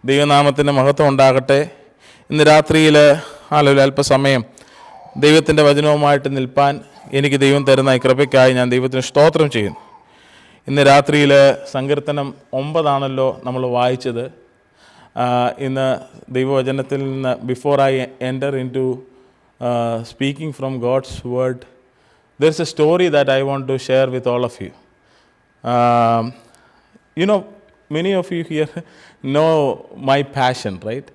ദൈവനാമത്തിൻ്റെ മഹത്വം ഉണ്ടാകട്ടെ. ഇന്ന് രാത്രിയിൽ അല്പസമയം ദൈവത്തിൻ്റെ വചനവുമായിട്ട് നിൽപ്പാൻ എനിക്ക് ദൈവം തരുന്ന ഈ കൃപയ്ക്കായി ഞാൻ ദൈവത്തിന് സ്തോത്രം ചെയ്യുന്നു. ഇന്ന് രാത്രിയിൽ സങ്കീർത്തനം 9 നമ്മൾ വായിച്ചത്. ഇന്ന് ദൈവവചനത്തിൽ നിന്ന് before I enter into speaking from God's word, there is a story that I want to share with all of you. You know, many of you here know my passion, right?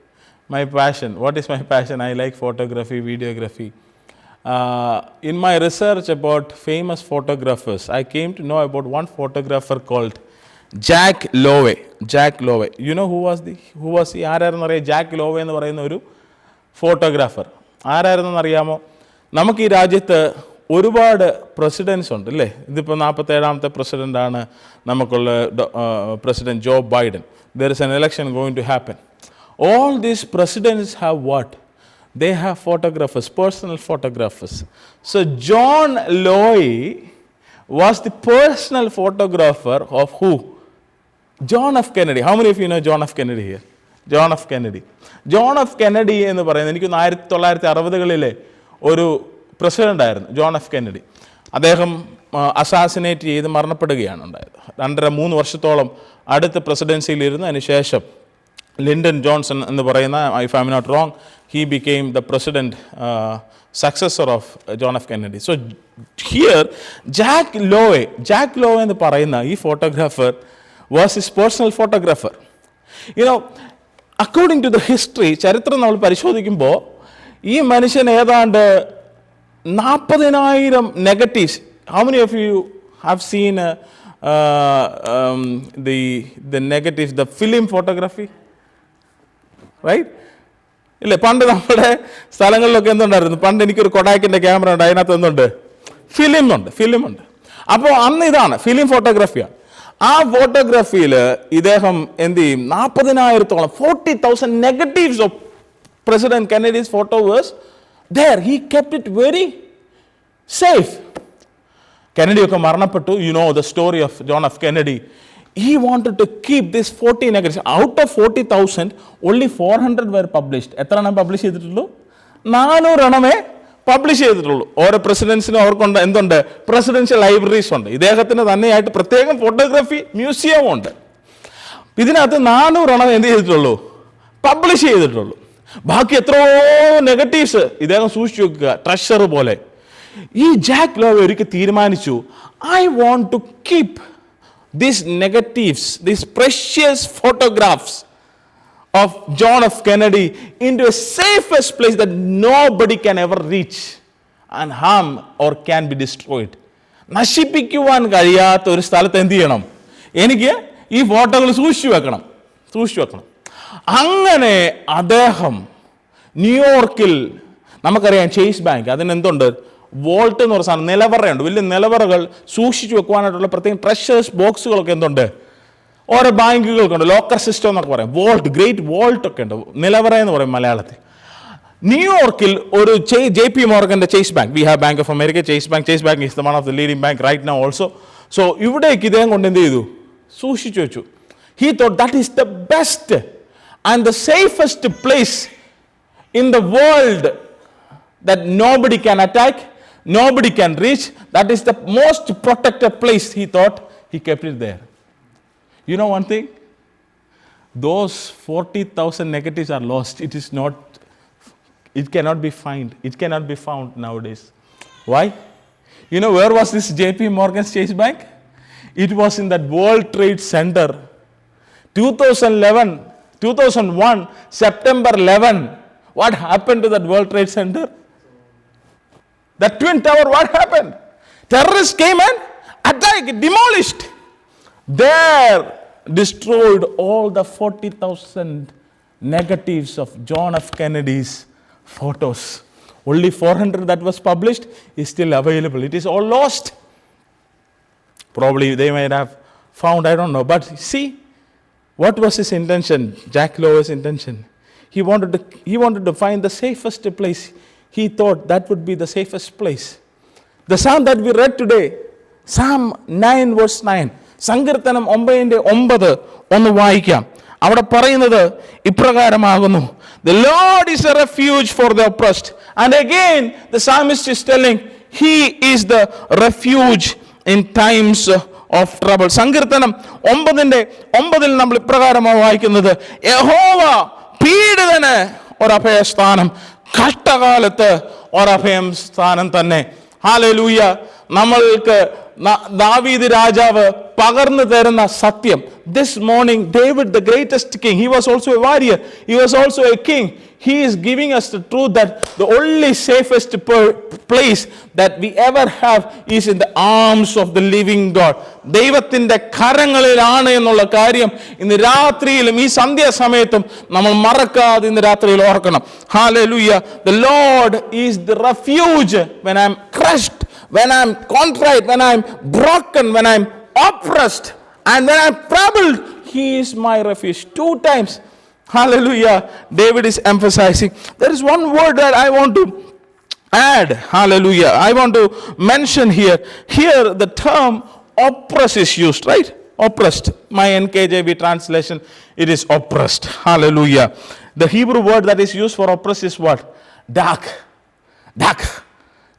My passion. What is my passion? I like photography, videography. In my research about famous photographers, I came to know about one photographer called Jack Lowe. Jack Lowe. You know who was he? ആരായിരുന്നു അറിയാം? Jack Lowe എന്ന് പറയുന്ന ഒരു photographer. ആരായിരുന്നെന്ന് അറിയാമോ? നമുക്ക് ഈ രാജ്യത്ത് ഒരുപാട് പ്രസിഡൻസ് ഉണ്ട് അല്ലേ? ഇതിപ്പോൾ 47ാമത്തെ പ്രസിഡൻ്റാണ് നമുക്കുള്ള president Joe Biden. There is an election going to happen. All these presidents have what? They have photographers, personal photographers. So John Lowe was the personal photographer of who? John F. Kennedy. How many of you know John F. Kennedy here? John F. Kennedy. John F. Kennedy എന്ന് പറയുന്നത് എനിക്ക് 1960-കളിലെ ഒരു president ആയിരുന്നു John F Kennedy. അദ്ദേഹം assassinate ചെയ്ത് മരണപ്പെടുകയാണ് ഉണ്ടായത്. 2.5-3 വർഷത്തോളം അടുത്ത പ്രസിഡൻസിയിലിരുന്നു. അതിന് ശേഷം ലിൻഡൻ ജോൺസൺ എന്ന് പറയുന്ന, if I am not wrong, he became the president successor of John F Kennedy. So here Jack Lowe എന്ന് പറയുന്ന ഈ photographer was his personal photographer. You know, according to the history, ചരിത്രം നമ്മൾ പരിശോധിക്കുമ്പോൾ ഈ മനുഷ്യൻ ഏതാണ്ട് 40,000 negatives. How many of you have seen the negatives, the film photography? Right? ഇല്ലേ, പണ്ട് നമ്മുടെ സ്ഥലങ്ങളിലൊക്കെ എന്തുണ്ടായിരുന്നു? പണ്ട് എനിക്കൊരു കൊഡാക്കിൻ്റെ ക്യാമറ ഉണ്ട്, അതിനകത്ത് എന്തുണ്ട്? ഫിലിം ഉണ്ട്. അപ്പോൾ അന്ന് ഇതാണ് ഫിലിം ഫോട്ടോഗ്രാഫിയാണ്. ആ ഫോട്ടോഗ്രാഫിയിൽ ഇദ്ദേഹം എന്ത് ചെയ്യും? 40,000-ഓളം 40,000 negatives of President Kennedy's photo was there. He kept it very safe. Kennedy ഒക്കെ മരണപ്പെട്ടു. You know the story of John F. Kennedy. He wanted to keep this 40 negatives. Out of 40,000, only 400 were published. എത്ര എണ്ണം publish ചെയ്തിട്ടുള്ളൂ? 400 എണ്ണമേ publish ചെയ്തിട്ടുള്ളൂ. ഓരോ പ്രസിഡൻസിനും അവർക്കുണ്ട് എന്തുണ്ട്? Presidential libraries ഉണ്ട്. ഇദ്ദേഹത്തിന് തന്നെയായിട്ട് പ്രത്യേകം ഫോട്ടോഗ്രാഫി മ്യൂസിയം ഉണ്ട്. ഇതിനകത്ത് 400 എണ്ണം എന്ത് ചെയ്തിട്ടുള്ളൂ? പബ്ലിഷ് ചെയ്തിട്ടുള്ളൂ. ബാക്കി എത്രയോ നെഗറ്റീവ്സ് ഇദ്ദേഹം സൂക്ഷിച്ചു വെക്കുക, ട്രഷർ പോലെ. ഈ ജാക്ക് ലോവെ ഒരിക്കൽ തീരുമാനിച്ചു, I want to keep these negatives, these precious photographs of John F Kennedy into a safest place that nobody can ever reach and harm or can be destroyed. നശിപ്പിക്കുവാൻ കഴിയാത്ത ഒരു സ്ഥലത്ത് എന്ത് ചെയ്യണം? എനിക്ക് ഈ ഫോട്ടോകൾ സൂക്ഷിച്ചു വെക്കണം. അങ്ങനെ അദ്ദേഹം ന്യൂയോർക്കിൽ, നമുക്കറിയാം ചേസ് ബാങ്ക്, അതിനെന്തുണ്ട്? വോൾട്ട് എന്ന് പറഞ്ഞ സാധനം, നിലവറയുണ്ട്. വലിയ നിലവറകൾ സൂക്ഷിച്ചു വെക്കുവാനായിട്ടുള്ള പ്രത്യേകം ട്രഷേഴ്സ് ബോക്സുകളൊക്കെ എന്തുണ്ട്? ഓരോ ബാങ്കുകൾക്കുണ്ട്. ലോക്കർ സിസ്റ്റം എന്നൊക്കെ പറയും. വോൾട്ട്, ഗ്രേറ്റ് വോൾട്ട് ഒക്കെ ഉണ്ട്. നിലവറ എന്ന് പറയും മലയാളത്തിൽ. ന്യൂയോർക്കിൽ ഒരു JP Morganന്റെ Chase bank, we have bank of America, Chase bank is the one of the leading bank right now also. So ഇവിടേക്ക് ഇദ്ദേഹം കൊണ്ട് എന്ത് ചെയ്തു? സൂക്ഷിച്ചു വെച്ചു. He thought that is the best and the safest place in the world that nobody can attack, nobody can reach. That is the most protected place, he thought. He kept it there. You know one thing? Those 40,000 negatives are lost. It cannot be found nowadays. Why? You know where was this JP Morgan's Chase Bank? It was in that World Trade Center. 2001, September 11, what happened to that World Trade Center? That Twin Tower, what happened? Terrorists came and attacked, demolished. There, destroyed all the 40,000 negatives of John F. Kennedy's photos. Only 400 that was published is still available. It is all lost. Probably they might have found, I don't know. But see, what was his intention? Jack Lowe's intention. He wanted to find the safest place. He thought that would be the safest place. The psalm that we read today, Psalm 9 verse 9. സങ്കീർത്തനം 9:9 ഒന്ന് വായിക്കാം. അവിടെ പറയുന്നത് ഇപ്രകാരമാകുന്നു, The Lord is a refuge for the oppressed. And again the psalmist is telling he is the refuge in times of trouble. സങ്കീർത്തനം 9:9 നമ്മൾ ഇപ്രകാരമാണ് വായിക്കുന്നത്, യഹോവ പീഡിതന് ഒരഭയസ്ഥാനം, കഷ്ടകാലത്ത് ഒരഭയം സ്ഥാനം തന്നെ. ഹല്ലേലൂയ. നമ്മൾക്ക് ദാവീദ് രാജാവ് പകർന്നു തരുന്ന സത്യം. This morning David, the greatest king, he was also a warrior, he was also a king. He is giving us the truth that the only safest place that we ever have is in the arms of the living God. ദൈവത്തിൻ്റെ കരങ്ങളിലാണ് എന്നുള്ള കാര്യം ഇന്ന് രാത്രിയിലും ഈ സന്ധ്യാസമയത്തും നമ്മൾ മറക്കാതെ ഇന്ന് രാത്രിയിൽ ഓർക്കണം. Hallelujah. The Lord is the refuge when I am crushed, when I am contrite, when I am broken, when I am oppressed, and when I am troubled. He is my refuge. 2 times. Hallelujah. David is emphasizing. There is one word that I want to add. Hallelujah. I want to mention here. Here the term oppressed is used, right? Oppressed. My NKJV translation, it is oppressed. Hallelujah. The Hebrew word that is used for oppressed is what? Dak. Dak.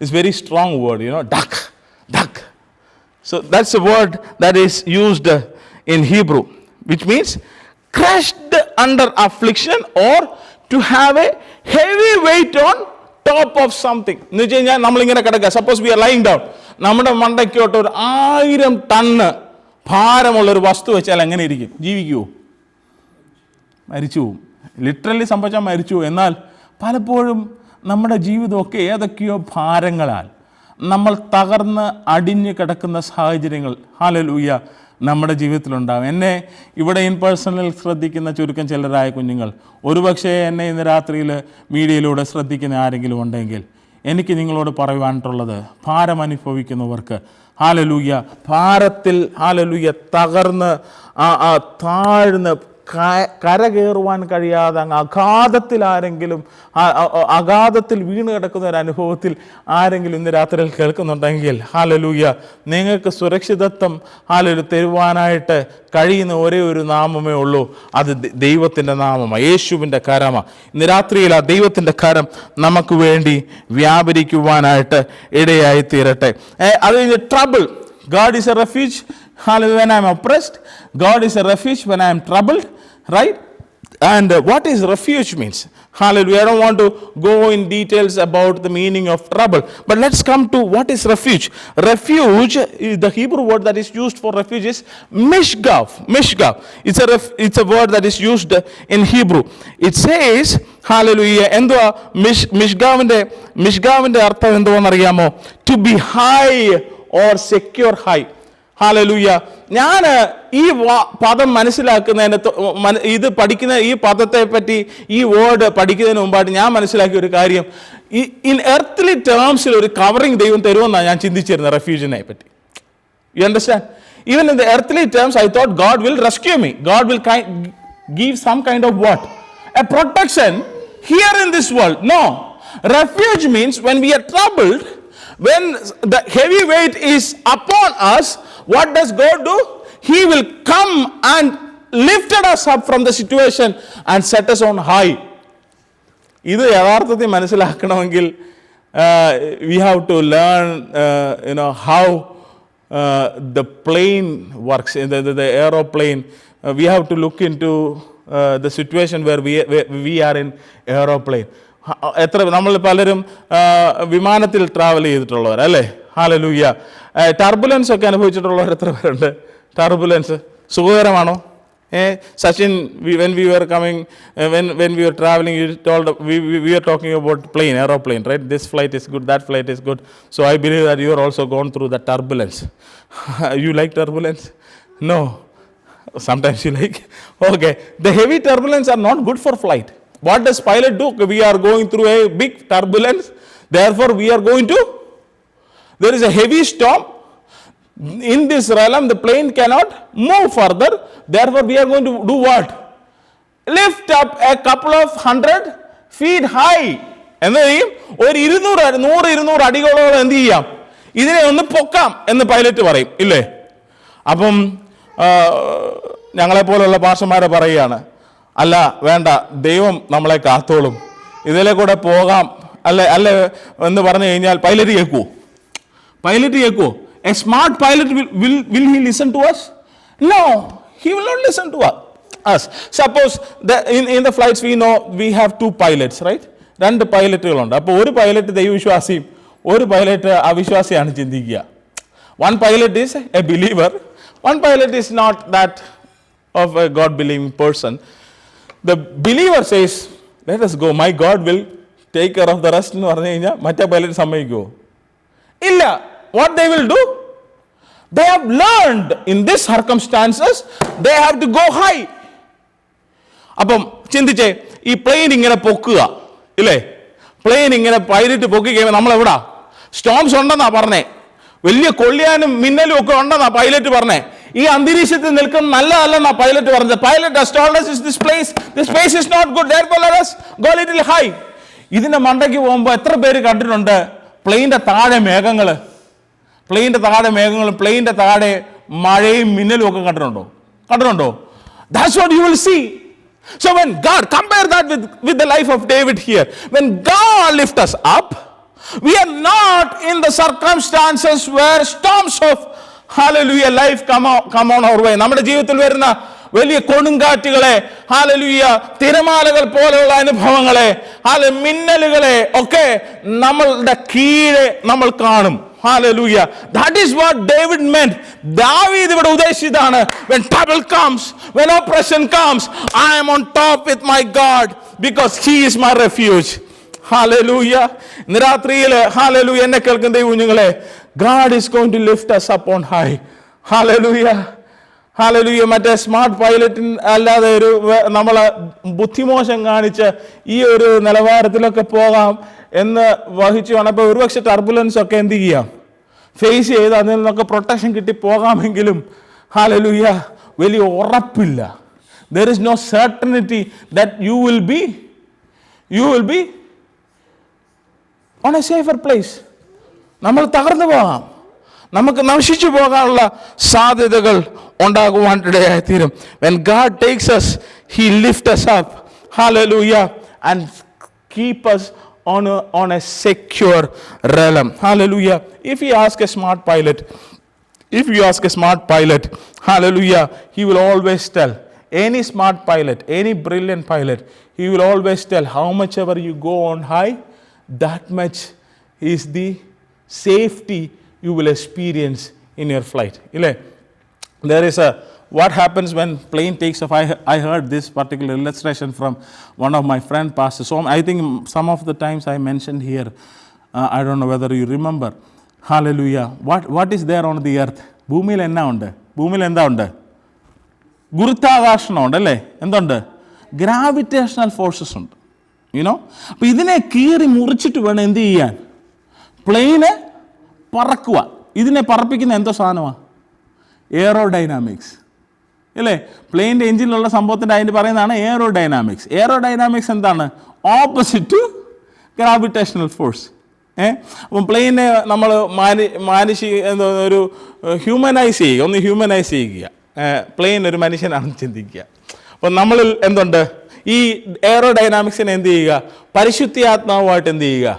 It's very strong word, dak. Dak. So that's a word that is used in Hebrew, which means crushed under affliction or to have a heavy weight on top of something. എന്ന് വെച്ച് കഴിഞ്ഞാൽ നമ്മളിങ്ങനെ കിടക്കുക, suppose V R lying down, നമ്മുടെ മണ്ടയ്ക്കോട്ട് ഒരു 1000 ton ഭാരമുള്ളൊരു വസ്തു വെച്ചാൽ എങ്ങനെ ഇരിക്കും? ജീവിക്കുമോ? മരിച്ചു പോവും. ലിറ്ററലി സംഭവിച്ചാൽ മരിച്ചു പോവും. എന്നാൽ പലപ്പോഴും നമ്മുടെ ജീവിതമൊക്കെ ഏതൊക്കെയോ ഭാരങ്ങളാൽ നമ്മൾ തകർന്ന് അടിഞ്ഞു കിടക്കുന്ന സാഹചര്യങ്ങൾ, ഹല്ലേലൂയ, നമ്മുടെ ജീവിതത്തിലുണ്ടാകും. എന്നെ ഇവിടെ ഇൻ പേഴ്സണൽ ശ്രദ്ധിക്കുന്ന ചുരുക്കം ചിലരായ കുഞ്ഞുങ്ങൾ, ഒരുപക്ഷെ എന്നെ ഇന്ന് രാത്രിയിൽ മീഡിയയിലൂടെ ശ്രദ്ധിക്കുന്ന ആരെങ്കിലും ഉണ്ടെങ്കിൽ എനിക്ക് നിങ്ങളോട് പറയുവാനുള്ളത്, ഭാരം അനുഭവിക്കുന്നവർക്ക്, ഹല്ലേലൂയ, ഭാരത്തിൽ, ഹല്ലേലൂയ, തകർന്ന് താഴ്ന്ന് കരകയറുവാൻ കഴിയാതെ അങ്ങ് അഗാധത്തിൽ വീണ് കിടക്കുന്ന ഒരു അനുഭവത്തിൽ ആരെങ്കിലും ഇന്ന് രാത്രിയിൽ കേൾക്കുന്നുണ്ടെങ്കിൽ, ഹല്ലേലൂയ, നിങ്ങൾക്ക് സുരക്ഷിതത്വം തരുവാനായിട്ട് കഴിയുന്ന ഒരേ ഒരു നാമമേ ഉള്ളൂ. അത് ദൈവത്തിൻ്റെ നാമമാണ്, യേശുവിൻ്റെ കരമാണ്. ഇന്ന് രാത്രിയിൽ ആ ദൈവത്തിൻ്റെ കരം നമുക്ക് വേണ്ടി വ്യാപരിക്കുവാനായിട്ട് ഇടയായി തീരട്ടെ. അത് കഴിഞ്ഞ് trouble. God is a refuge, hallelujah, when I am oppressed. God is a refuge when I am troubled, right? And what is refuge means? Hallelujah. I don't want to go in details about the meaning of trouble, but let's come to what is refuge. Refuge is the Hebrew word that is used for refuge is mishgav. Mishgav. It's a word that is used in Hebrew. It says, hallelujah, എന്തുവാ മിഷ്ഗാവിന്റെ അർത്ഥം എന്തുവാന്ന് അറിയാമോ? To be high or secure high. Hallelujah. ഞാൻ ഈ പദം മനസ്സിലാക്കുന്നതിന്, ഇത് പഠിക്കുന്ന ഈ പദത്തെ പറ്റി, ഈ വേർഡ് പഠിക്കുന്നതിന് മുമ്പായിട്ട് ഞാൻ മനസ്സിലാക്കിയ ഒരു കാര്യം, ഇൻ എർത്തലി ടേംസിൽ ഒരു കവറിങ് ദൈവം തരുമെന്നാണ് ഞാൻ ചിന്തിച്ചിരുന്നത് റെഫ്യൂജിനെ പറ്റി. You understand? Even in the earthly terms I thought God will rescue me. God will give some kind of what? A protection here in this world. No. Refuge means when we are troubled, when the heavy weight is upon us, what does God do? He will come and lift us up from the situation and set us on high. ഇത് യഥാർത്ഥത്തിൽ മനസ്സിലാക്കണമെങ്കിൽ we have to learn how the plane works, the aeroplane. We have to look into the situation where we are in aeroplane. നമ്മൾ പലരും വിമാനത്തിൽ travel ചെയ്തിട്ടുള്ളവർ അല്ലേ? Hallelujah. Turbulence ഒക്കെ അനുഭവിച്ചിട്ടുള്ളവർ എത്ര പേരുണ്ട്? Turbulence സുഖകരമാണോ? Sachin, when we were coming, when we were traveling, you told we were talking about aeroplane, right? This flight is good, that flight is good. So I believe that you are also gone through the turbulence. You like turbulence? No. Sometimes you like. Okay. The heavy turbulence are not good for flight. What does pilot do? We are going through a big turbulence. Therefore, we are going to. There is a heavy storm. In this realm, the plane cannot move further. Therefore, we are going to do what? Lift up a couple of 100 feet high. എന്ത് ചെയ്യും? ഒരു 100-200 അടികളോളം എന്ത് ചെയ്യാം? ഇതിനെ ഒന്ന് പൊക്കാം എന്ന് pilot പറയും, ഇല്ലേ? അപ്പം ഞങ്ങളെപ്പോലുള്ള പാർഷന്മാരെ പറയുകയാണ്, അല്ല വേണ്ട, ദൈവം നമ്മളെ കാത്തോളും, ഇതിലെ കൂടെ പോകാം അല്ലേ എന്ന് പറഞ്ഞു കഴിഞ്ഞാൽ പൈലറ്റ് കേൾക്കുമോ? A smart pilot will he listen to us? No, he will not listen to us. Suppose in the flights we know we have 2 pilots, right? 2 പൈലറ്റുകളുണ്ട്. അപ്പോൾ ഒരു പൈലറ്റ് ദൈവവിശ്വാസിയും ഒരു പൈലറ്റ് അവിശ്വാസിയാണ് ചിന്തിക്കുക. One pilot is a believer, one pilot is not that of a God believing person. The believer says, let us go, my God will take care of the rest എന്ന് പറഞ്ഞു കഴിഞ്ഞാൽ മറ്റേ pilot സമ്മതിക്കുമോ? ഇല്ല. What they will do? They have learned in these circumstances they have to go high. അപ്പം ചിന്തിച്ചേ, ഈ plain ഇങ്ങനെ പൊക്കുക ഇല്ലേ, plain ഇങ്ങനെ പൈലറ്റ് പൊക്കി കഴിയുമ്പോൾ നമ്മളെവിടാ? സ്റ്റോംസ് ഉണ്ടെന്നാ പറഞ്ഞേ, വലിയ കൊള്ളിയാനും മിന്നലും ഒക്കെ ഉണ്ടെന്നാ പൈലറ്റ് പറഞ്ഞേ. ഈ അന്തരീക്ഷത്തിൽ നിൽക്കുന്ന നല്ലതല്ലെന്നാ പൈലറ്റ് പറഞ്ഞത്. Pilot has told us this place is not good, therefore let us go little high. ഇതിന്റെ മണ്ടയ്ക്ക് പോകുമ്പോൾ എത്ര പേര് കണ്ടിട്ടുണ്ട് പ്ലെയിൻ്റെ താഴെ മേഘങ്ങളും പ്ലെയിൻ്റെ താഴെ മഴയും മിന്നലും ഒക്കെ കണ്ടിട്ടുണ്ടോ? That's what you will see. So when God, compare that with the life of David here. When God lift us up, we are not in the circumstances where storms of hallelujah life come on our way. നമ്മുടെ ജീവിതത്തിൽ വരുന്ന വലിയ കൊടുങ്കാറ്റുകളെ, hallelujah, തിരമാലകൾ പോലെയുള്ള അനുഭവങ്ങളെ, മിന്നലുകളെ ഒക്കെ നമ്മളുടെ കീഴെ നമ്മൾ കാണും. Hallelujah. That is what David meant. ദാവീദ് ഇവിടെ ഉദ്ദേശിച്ചതാണ്. When trouble comes, when oppression comes, I am on top with my God because he is my refuge. Hallelujah. ഇന്ന് രാത്രിയിൽ hallelujah എന്നെ കേൾക്കുന്ന ദൈവകുഞ്ഞുങ്ങളെ, God is going to lift us up on high. Hallelujah. Hallelujah. മറ്റേ smart pilot അല്ലാതെ ഒരു നമ്മളെ ബുദ്ധിമോശം കാണിച്ച് ഈ ഒരു നിലവാരത്തിലൊക്കെ പോകാം എന്ന് വഹിച്ചു വന്നപ്പോൾ ഒരുപക്ഷെ ടർബുലൻസ് ഒക്കെ എന്ത് ചെയ്യാം, ഫേസ് ചെയ്ത് അതിൽ നിന്നൊക്കെ പ്രൊട്ടക്ഷൻ കിട്ടി പോകാമെങ്കിലും ഹല്ലേലൂയ വലിയ ഉറപ്പില്ല. There is no certainty that you will be on a safer place. നമ്മൾ തകർന്നു പോകാം, നമുക്ക് നശിച്ചു പോകാനുള്ള സാധ്യതകൾ ഉണ്ടാകുവാൻ ഇടയായിത്തീരും. When God takes us, he lifts us up, hallelujah, and keep us on a secure realm. Hallelujah. If you ask a smart pilot, hallelujah, he will always tell, any smart pilot, any brilliant pilot, he will always tell how much ever you go on high, that much is the safety you will experience in your flight. There is what happens when plane takes off. I heard this particular illustration from one of my friend pastors. So I think some of the times I mentioned here, I don't know whether you remember. Hallelujah. What is there on the earth? ഭൂമിയിൽ എന്താ ഉണ്ട്? ഗുരുത്വാകർഷണം ഉണ്ട് അല്ലേ? എന്തുണ്ട്? Gravitational forces ഉണ്ട്. അപ്പോൾ ഇതിനെ കീറി മുറിച്ചിട്ട് വേണം എന്ത് ചെയ്യാൻ? പ്ലെയിന് പറക്കുക. ഇതിനെ പറപ്പിക്കുന്ന എന്തോ സാധനമാണ്? എയറോഡൈനാമിക്സ് അല്ലേ? പ്ലെയിൻ്റെ എഞ്ചിനിലുള്ള സംഭവത്തിൻ്റെ അതിന് പറയുന്നതാണ് എയറോഡൈനാമിക്സ്. എയറോഡൈനാമിക്സ് എന്താണ്? Opposite to gravitational force. അപ്പം പ്ലെയിനെ നമ്മൾ ഒരു ഹ്യൂമനൈസ് ചെയ്യുക. പ്ലെയിൻ ഒരു മനുഷ്യനാണെന്ന് ചിന്തിക്കുക. അപ്പം നമ്മളിൽ എന്തുണ്ട്? ഈ എയറോഡൈനാമിക്സിനെ എന്ത് ചെയ്യുക? പരിശുദ്ധാത്മാവായിട്ട് എന്ത് ചെയ്യുക?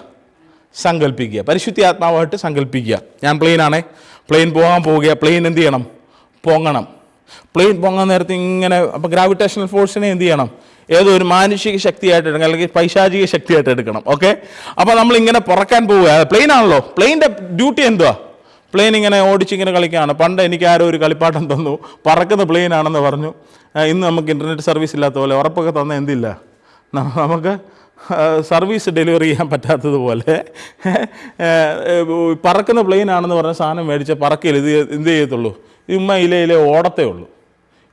പരിശുദ്ധാത്മാവായിട്ട് സങ്കല്പിക്കുക. ഞാൻ പ്ലെയിൻ പോകാൻ പോവുക. പ്ലെയിൻ എന്ത് ചെയ്യണം? പൊങ്ങണം. പ്ലെയിൻ പൊങ്ങാൻ നേരത്തെ ഇങ്ങനെ, അപ്പോൾ ഗ്രാവിറ്റേഷണൽ ഫോഴ്സിനെ എന്ത് ചെയ്യണം? ഏതോ ഒരു മാനുഷിക ശക്തിയായിട്ട് എടുക്കണം, അല്ലെങ്കിൽ പൈശാചിക ശക്തിയായിട്ട് എടുക്കണം. ഓക്കെ, അപ്പോൾ നമ്മളിങ്ങനെ പറക്കാൻ പോവുക. പ്ലെയിൻ ആണല്ലോ. പ്ലെയിൻ്റെ ഡ്യൂട്ടി എന്തുവാ? പ്ലെയിൻ ഇങ്ങനെ ഓടിച്ചിങ്ങനെ കളിക്കുകയാണ്. പണ്ട് എനിക്ക് ആരോ ഒരു കളിപ്പാട്ടം തന്നു, പറക്കുന്ന പ്ലെയിൻ ആണെന്ന് പറഞ്ഞു. ഇന്ന് നമുക്ക് ഇൻ്റർനെറ്റ് സർവീസ് ഇല്ലാത്ത പോലെ ഉറപ്പൊക്കെ തന്ന എന്തില്ല, നമുക്ക് സർവീസ് ഡെലിവറി ചെയ്യാൻ പറ്റാത്തതുപോലെ പറക്കുന്ന പ്ലെയിൻ ആണെന്ന് പറഞ്ഞ സാധനം മേടിച്ച പറക്കയിൽ ഇത് എന്ത് ചെയ്യത്തുള്ളൂ? ഇലയിലെ ഓടത്തേ ഉള്ളൂ.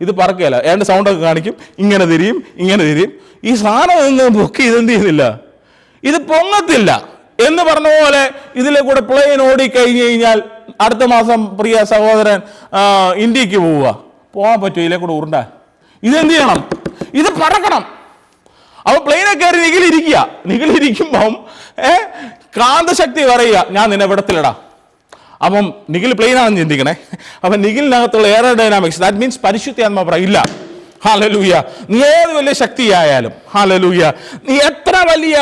ഇത് പറക്കുകയല്ല, ഏതാണ്ട് സൗണ്ടൊക്കെ കാണിക്കും, ഇങ്ങനെ തിരിയും. ഈ സാധനം നിന്ന് പൊക്കി ഇതെന്ത് ചെയ്യുന്നില്ല, ഇത് പൊങ്ങത്തില്ല എന്ന് പറഞ്ഞ പോലെ ഇതിലെ കൂടെ പ്ലെയിൻ ഓടിക്കഴിഞ്ഞ് കഴിഞ്ഞാൽ അടുത്ത മാസം പ്രിയ സഹോദരൻ ഇന്ത്യക്ക് പോകാൻ പറ്റുമോ? ഇതിലെ കൂടെ ഉരുണ്ട ഇതെന്ത് ചെയ്യണം? ഇത് പറക്കണം. അപ്പോൾ പ്ലെയിനെ കയറി നിഖിലിരിക്കുമ്പം കാന്തശക്തി പറയുക, ഞാൻ നിന്നെ വിടത്തിലിടാം. അപ്പം നിഖിൽ പ്ലെയിനാണെന്ന് ചിന്തിക്കണേ. അപ്പം നിഖിലിനകത്തുള്ള എയറോഡൈനാമിക്സ്, ദാറ്റ് മീൻസ് പരിശുദ്ധാത്മാവ് പറയില്ല, ഹല്ലേലൂയ. നീ ഏത് വലിയ ശക്തിയായാലും, ഹല്ലേലൂയ, നീ എത്ര വലിയ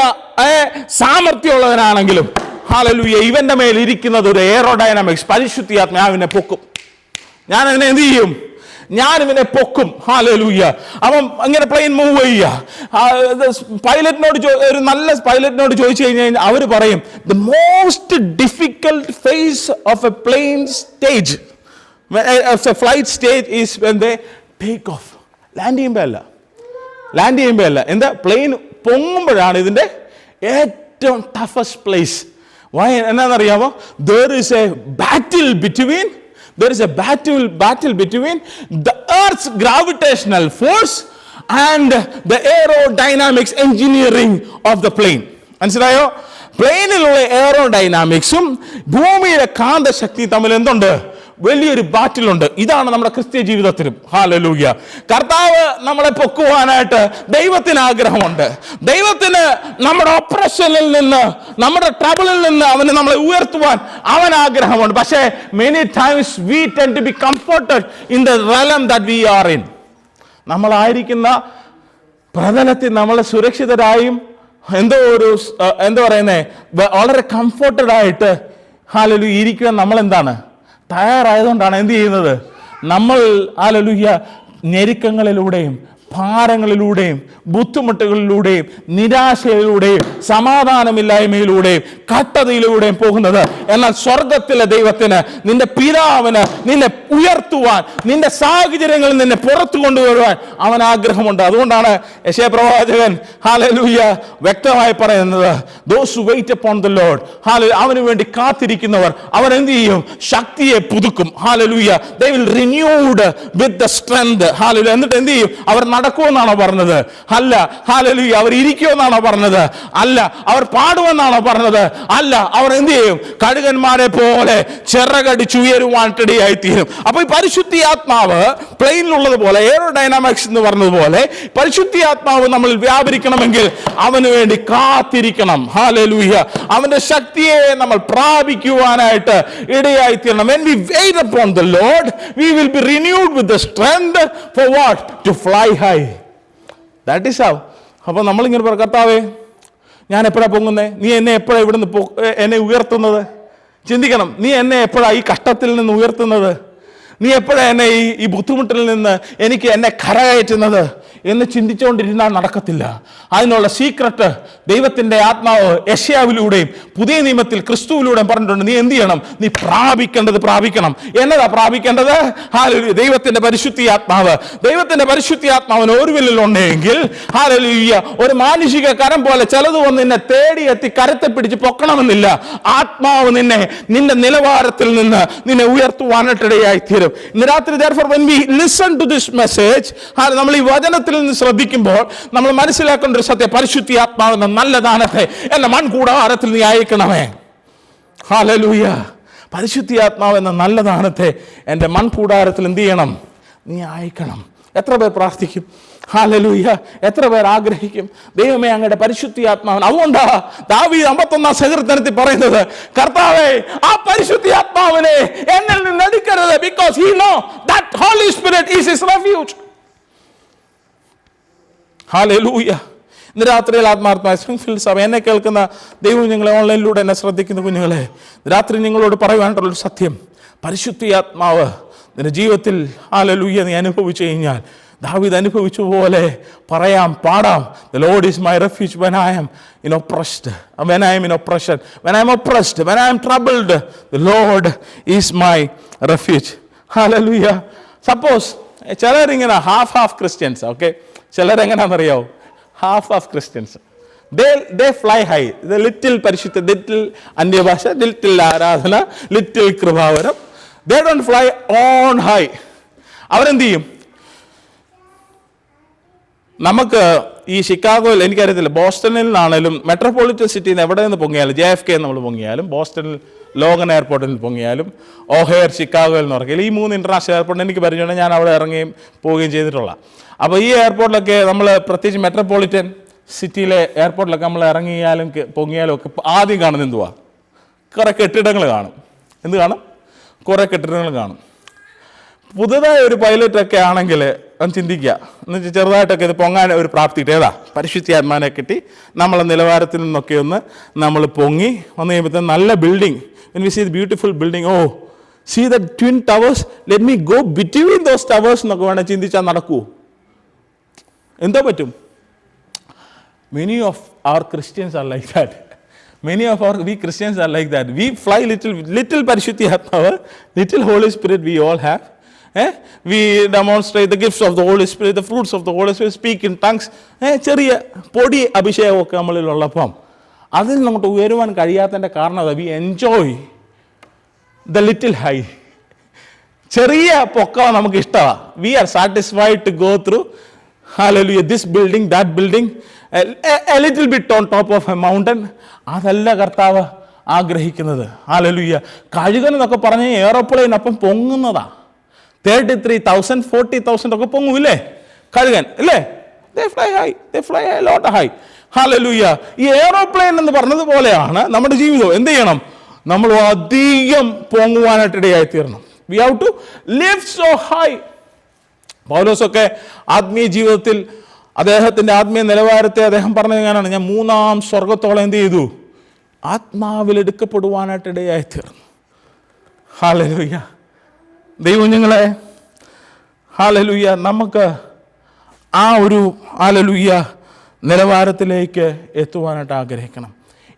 സാമർത്ഥ്യമുള്ളവനാണെങ്കിലും, ഹല്ലേലൂയ, ഇവന്റെ മേൽ ഇരിക്കുന്നത് ഒരു എയറോഡൈനാമിക്സ്, പരിശുദ്ധാത്മാവിനെ പൊക്കും. ഞാൻ അതിനെ എന്ത് ചെയ്യും? ഞാൻ ഇവനെ പൊക്കും. ഹല്ലേലൂയ. അവൻ അങ്ങനെ പ്ലെയിൻ മൂവ് ചെയ്യുക. പൈലറ്റിനോട് ഒരു നല്ല പൈലറ്റിനോട് ചോദിച്ചു കഴിഞ്ഞാൽ അവർ പറയും, the most difficult phase of a plane stage, flight stage is when they take off. Land ചെയ്യുമ്പോൾ അല്ല, എന്താ, പ്ലെയിൻ പൊങ്ങുമ്പോഴാണ് ഇതിന്റെ ഏറ്റവും ടഫസ്റ്റ് പ്ലേസ്. എന്നാന്നറിയാമോ? There is a battle between the Earth's gravitational force and the aerodynamics engineering of the plane. മനസ്സിലായോ? പ്ലെയിനിലുള്ള എയറോഡൈനാമിക്സും ഭൂമിയിലെ കാന്തശക്തി തമ്മിൽ എന്തുണ്ട്? വലിയൊരു ബാറ്റിലുണ്ട്. ഇതാണ് നമ്മുടെ ക്രിസ്ത്യ ജീവിതത്തിലും. ഹല്ലേലൂയ. കർത്താവ് നമ്മളെ പൊക്കുവാനായിട്ട് ദൈവത്തിന് ആഗ്രഹമുണ്ട്. ദൈവത്തിന് നമ്മുടെ ഒപ്രഷനിൽ നിന്ന്, നമ്മുടെ ട്രബിളിൽ നിന്ന് അവന് നമ്മളെ ഉയർത്തുവാൻ അവൻ ആഗ്രഹമുണ്ട്. പക്ഷേ many times we tend to be comforted in the realm that we are in. നമ്മളായിരിക്കുന്ന പ്രതലത്തിൽ നമ്മളെ സുരക്ഷിതരായും എന്താ പറയുന്നേ, വളരെ കംഫർട്ടഡ് ആയിട്ട് ഹല്ലേലൂയ ഇരിക്കുവാൻ നമ്മൾ എന്താണ് തയ്യാറായതുകൊണ്ടാണ് എന്ത് ചെയ്യുന്നത്? നമ്മൾ ഹല്ലേലൂയ ഞെരുക്കങ്ങളിലൂടെയും ഭാരങ്ങളിലൂടെയും ബുദ്ധിമുട്ടുകളിലൂടെയും നിരാശയിലൂടെയും സമാധാനമില്ലായ്മയിലൂടെയും കട്ടതയിലൂടെയും പോകുന്നത്. എന്നാൽ സ്വർഗത്തിലെ ദൈവത്തിന്, നിന്റെ പിതാവിന് നിന്നെ ഉയർത്തുവാൻ, നിന്റെ സാഹചര്യങ്ങളിൽ നിന്നെ പുറത്തു കൊണ്ടുവരുവാൻ അവൻ ആഗ്രഹമുണ്ട്. അതുകൊണ്ടാണ് യെശയ്യാ പ്രവാചകൻ ഹല്ലേലൂയ വ്യക്തമായി പറയുന്നത്, those who wait upon the Lord, അവന് വേണ്ടി കാത്തിരിക്കുന്നവർ അവർ എന്ത് ചെയ്യും? ശക്തിയെ പുതുക്കും. Hallelujah. They will renewed with the strength. Hallelujah. എന്നിട്ട് എന്ത് ചെയ്യും? അവർ നടക്കുമെന്നാണോ പറഞ്ഞത്? അല്ല. ഹല്ലേലൂയ. അവർ ഇരിക്കുമെന്നാണോ പറഞ്ഞത്? അല്ല. അവർ പാടുമെന്നാണോ പറഞ്ഞത്? അല്ല. അവർ എന്ത് ചെയ്യും? കഴുകന്മാരെ പോലെ ചിറകടിച്ചുയരുവാനിടയായി തീരും. അപ്പൊ ഈ പരിശുദ്ധാത്മാവ് പ്ലെയിനിലുള്ളത് പോലെ, എയറോഡൈനാമിക്സ് എന്ന് പറഞ്ഞതുപോലെ, പരിശുദ്ധാത്മാവ് നമ്മൾ വ്യാപരിക്കണമെങ്കിൽ അവന് വേണ്ടി കാത്തിരിക്കണം. ഹല്ലേലൂയ. അവന്റെ ശക്തിയെ നമ്മൾ പ്രാപിക്കുവാനായിട്ട് ഇടയായി തീരണം. When we wait upon the Lord, we will be renewed with the strength for what? To fly high. That is how. അപ്പോൾ നമ്മളിങ്ങനെ പറയും, കർത്താവേ ഞാൻ എപ്പോഴാണ് പൊങ്ങുന്നേ? നീ എന്നെ എപ്പോഴാണ് ഇവിടുന്ന് എന്നെ ഉയർത്തുന്നത്? ചിന്തിക്കണം. നീ എന്നെ എപ്പോഴാണ് ഈ കഷ്ടത്തിൽ നിന്ന് ഉയർത്തുന്നത്? നീ എപ്പോഴാണ് എന്നെ ഈ ബുദ്ധിമുട്ടിൽ നിന്ന് എന്നെ കരകയറ്റുന്നത് എന്ന് ചിന്തിച്ചുകൊണ്ടിരുന്നാൽ നടക്കത്തില്ല. അതിനുള്ള സീക്രട്ട് ദൈവത്തിൻ്റെ ആത്മാവ് യെശയ്യാവിലൂടെയും പുതിയ നിയമത്തിൽ ക്രിസ്തുവിലൂടെയും പറഞ്ഞിട്ടുണ്ട്. നീ എന്ത് ചെയ്യണം? നീ പ്രാപിക്കണം. എന്നതാ പ്രാപിക്കേണ്ടത്? ഹല്ലേലൂയ. ദൈവത്തിന്റെ പരിശുദ്ധാത്മാവ്. ദൈവത്തിന്റെ പരിശുദ്ധാത്മാവിന് ഒരുവിലുണ്ടെങ്കിൽ ഹല്ലേലൂയ, ഒരു മാനുഷിക കരം പോലെ ചിലത് വന്ന് നിന്നെ തേടി എത്തി കരത്തെ പിടിച്ച് പൊക്കണമെന്നില്ല. ആത്മാവ് നിന്റെ നിലവാരത്തിൽ നിന്ന് നിന്നെ ഉയർത്തുവാനിടയായി തീരും. ഇന്ന് രാത്രി therefore when we listen to this message, നമ്മൾ ഈ വചനത്തിൽ നിന്ന് ശ്രദ്ധിക്കുമ്പോൾ നമ്മൾ മനസ്സിലാക്കേണ്ട ഒരു സത്യം, പരിശുദ്ധാത്മാവെന്ന നല്ല ദാനത്തെ എന്റെ മൺകൂടാരത്തിൽ നീ അയക്കണമേ. ഹല്ലേലൂയ. പരിശുദ്ധാത്മാവെന്ന നല്ല ദാനത്തെ എൻ്റെ മൺകൂടാരത്തിൽ എന്ത് ചെയ്യണം? നീ അയക്കണം. എത്ര പേർ പ്രാർത്ഥിക്കും? ഹല്ലേലൂയ. എത്ര പേർ ആഗ്രഹിക്കും? ദൈവമേ അങ്ങയുടെ പരിശുദ്ധാത്മാവൻ. അതുകൊണ്ടാ ദാവീദ് 51 സങ്കീർത്തനത്തിൽ പറയുന്നത്, കർത്താവേ ആ പരിശുദ്ധാത്മാവിനെ എന്നിൽ നിന്ന് എടുക്കരുത്. because he know that Holy Spirit is his refuge. Hallelujah. ഇന്ന് രാത്രിയിൽ ആത്മാർത്ഥമായ സ്പ്രിംഗ്ഫീൽഡ് സഭ എന്നെ കേൾക്കുന്ന ദൈവം, നിങ്ങളെ ഓൺലൈനിലൂടെ എന്നെ ശ്രദ്ധിക്കുന്ന കുഞ്ഞുങ്ങളെ, രാത്രി നിങ്ങളോട് പറയുവാനുള്ളൊരു സത്യം, പരിശുദ്ധാത്മാവ് നിന്റെ ജീവിതത്തിൽ ഹല്ലേലൂയ നീ അനുഭവിച്ചു കഴിഞ്ഞാൽ ദാവീദ് അനുഭവിച്ച പോലെ പറയാം, പാടാം. The Lord is my refuge when I am oppressed, when I am in oppression, when I am oppressed, when I am troubled, the Lord is my refuge. Hallelujah. Suppose ചിലരിങ്ങനെ ഹാഫ് ക്രിസ്ത്യൻസ്, ഓക്കെ, ചിലരെങ്ങനെയാണെന്നറിയാവോ? Half Christians. They fly high. The little പരിശുദ്ധ, little അന്യഭാഷ, little ആരാധന, little കൃപാവരം. They don't fly on high. അവരെന്ത് ചെയ്യും? നമുക്ക് ഈ ഷിക്കാഗോയിൽ, എനിക്കറിയത്തില്ല, ബോസ്റ്റണിൽ നിന്നാണേലും മെട്രോപൊളിറ്റൻ സിറ്റിയിൽ നിന്ന് എവിടെ നിന്ന് പൊങ്ങിയാലും, JFK നമ്മൾ പൊങ്ങിയാലും, ബോസ്റ്റണിൽ ലോഗൻ എയർപോർട്ടിൽ പൊങ്ങിയാലും, ഓഹെയർ ഷിക്കാഗോയിൽ നിന്ന് ഇറങ്ങിയാലും, ഈ 3 ഇൻ്റർനാഷണൽ എയർപോർട്ടിൽ എനിക്ക് പരിചയമുണ്ട്. ഞാൻ അവിടെ ഇറങ്ങുകയും പോവുകയും ചെയ്തിട്ടുള്ള. അപ്പോൾ ഈ എയർപോർട്ടിലൊക്കെ നമ്മൾ, പ്രത്യേകിച്ച് മെട്രോപൊളിറ്റൻ സിറ്റിയിലെ എയർപോർട്ടിലൊക്കെ നമ്മൾ ഇറങ്ങിയാലും പൊങ്ങിയാലും ഒക്കെ ആദ്യം കാണുന്നത് എന്തുവാ? കുറേ കെട്ടിടങ്ങൾ കാണും. എന്ത് കാണും? കുറേ കെട്ടിടങ്ങൾ കാണും. പുതുതായ ഒരു പൈലറ്റൊക്കെ ആണെങ്കിൽ ഒന്ന് ചിന്തിക്കുക, എന്ന് വെച്ചാൽ ചെറുതായിട്ടൊക്കെ ഇത് പൊങ്ങാൻ ഒരു പ്രാപ്തി കിട്ടി. ഏതാ പരിശുദ്ധാത്മാനെ കിട്ടി നമ്മളെ നിലവാരത്തിൽ നിന്നൊക്കെ ഒന്ന് നമ്മൾ പൊങ്ങി വന്നു കഴിയുമ്പോഴത്തേക്കും നല്ല building. when we see the beautiful building, oh see the twin towers, let me go between those towers എന്നൊക്കെ വേണേൽ ചിന്തിച്ചാൽ നടക്കൂ? എന്തോ പറ്റും? many of our Christians are like that. Many of we Christians are like that. We fly little Parishuddhatma, little Holy Spirit we all have. We demonstrate the gifts of the Holy Spirit, the fruits of the Holy Spirit, speak in tongues. ചെറിയ പൊടി അഭിഷേകമൊക്കെ നമ്മളിലുള്ളപ്പം അതിൽ നമുക്ക് ഉയരുവാൻ കഴിയാത്തതിൻ്റെ കാരണം we enjoy the little high. ചെറിയ പൊക്കം നമുക്ക് ഇഷ്ടമാണ്. We are satisfied to go through hallelujah this building, that building, a little bit on top of a mountain. അതല്ല കർത്താവ് ആഗ്രഹിക്കുന്നത്. hallelujah കഴുകൻ എന്നൊക്കെ പറഞ്ഞ് എയറോപ്ലെയിൻ അപ്പം പൊങ്ങുന്നതാ. 33,000 40,000 ഒക്കെ പൊങ്ങുമില്ലേ കഴുകൻ, ഇല്ലേ? they fly a lot high. hallelujah ഈ എയറോപ്ലെയിൻ എന്ന് പറഞ്ഞതുപോലെയാണ് നമ്മുടെ ജീവിതം. എന്ത് ചെയ്യണം? നമ്മൾ അധികം പൊങ്ങുവാനായിട്ട് ഇടയായി തീരണം. we have to live so high. പൗലോസൊക്കെ ആത്മീയ ജീവിതത്തിൽ അദ്ദേഹത്തിൻ്റെ ആത്മീയ നിലവാരത്തെ അദ്ദേഹം പറഞ്ഞത് എങ്ങനെയാണ്? ഞാൻ 3-ാം സ്വർഗത്തോളം എന്ത് ചെയ്തു? ആത്മാവിൽ എടുക്കപ്പെടുവാനായിട്ട് ഇടയായി തീർന്നു. ഹല്ലേലൂയ ദൈവകുഞ്ഞുങ്ങളെ, ഹല്ലേലൂയ നമുക്ക് ആ ഒരു ഹല്ലേലൂയ നിലവാരത്തിലേക്ക് എത്തുവാനായിട്ട് ആഗ്രഹിക്കണം.